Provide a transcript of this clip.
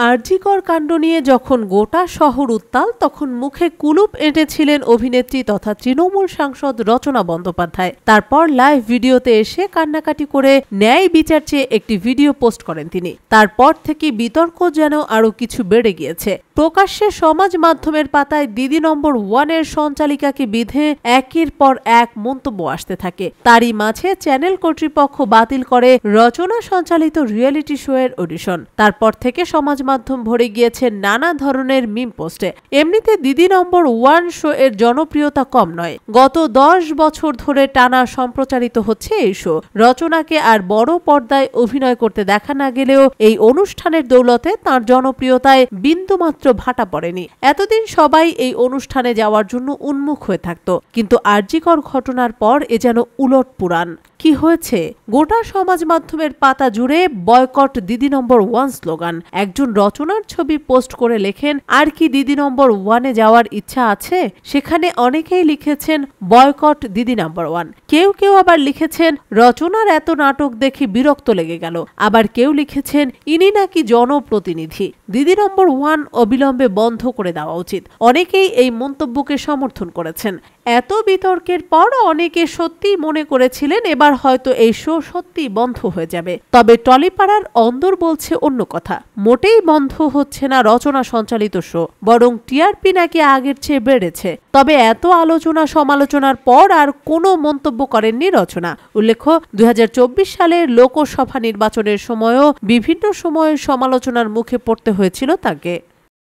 আরজিকর কাণ্ড নিয়ে যখন গোটা শহর উত্তাল তখন মুখে কুলুপ এঁটেছিলেন অভিনেত্রী তথা তৃণমূল সাংসদ রচনা বন্দ্যোপাধ্যায়। তারপর লাইভ ভিডিওতে এসে কান্নাকাটি করে ন্যায় বিচার চেয়ে একটি ভিডিও পোস্ট করেন তিনি। তারপর থেকে বিতর্ক যেন আরো কিছু বেড়ে গিয়েছে। প্রকাশ্যে সমাজ মাধ্যমের পাতায় দিদি নম্বর 1-এর সঞ্চালিকাকে বিধে একের পর এক মন্তব্য আসতে থাকে। তারই মাঝে চ্যানেল কর্তৃপক্ষ বাতিল করে রচনা সঞ্চালিত রিয়েলিটি শো এর অডিশন। তারপর থেকে সমাজ মাধ্যম ভরে গিয়েছে নানা ধরনের মিম পোস্টে। এমনিতে দিদি নম্বর 1 শো এর জনপ্রিয়তা কম নয়। গত 10 বছর ধরে টানা সম্প্রচারিত হচ্ছে এই শো। রচনাকে আর বড় পর্দায় অভিনয় করতে দেখা না গেলেও এই অনুষ্ঠানের দৌলতে তার জনপ্রিয়তায় বিন্দুমাত্র ভাটা পড়েনি। এতদিন সবাই এই অনুষ্ঠানে যাওয়ার জন্য উন্মুখ হয়ে থাকত, কিন্তু আরজিকর ঘটনার পর এ যেন উলট পুরাণ। কি হয়েছে? গোটা সমাজ মাধ্যমের পাতা জুড়ে বয়কট দিদি নম্বর 1 স্লোগান। একজন রচনার ছবি পোস্ট করে লেখেন, আর কি দিদি নম্বর 1-এ যাওয়ার ইচ্ছা আছে? সেখানে অনেকেই লিখেছেন বয়কট দিদি নম্বর 1। কেউ কেউ আবার লিখেছেন রচনার এত নাটক দেখে বিরক্ত লেগে গেল। আবার কেউ লিখেছেন ইনি নাকি জনপ্রতিনিধি, দিদি নম্বর 1 অবিলম্বে বন্ধ করে দেওয়া উচিত। অনেকেই এই মন্তব্যকে সমর্থন করেছেন। এত বিতর্কের পর অনেকে সত্যি মনে করেছিলেন এবার হয়তো এই শো সত্যি বন্ধ হয়ে যাবে। তবে টলিপাড়ার অন্দর বলছে অন্য কথা। মোটেই বন্ধ হচ্ছে না রচনা সঞ্চালিত শো, বরং টিআরপি নাকি আগের চেয়ে বেড়েছে। তবে এত আলোচনা সমালোচনার পর আর কোনো মন্তব্য করেননি রচনা। উল্লেখ্য, 2024 সালের লোকসভা নির্বাচনের সময়ও বিভিন্ন সময়ে সমালোচনার মুখে পড়তে হয়েছিল তাকে।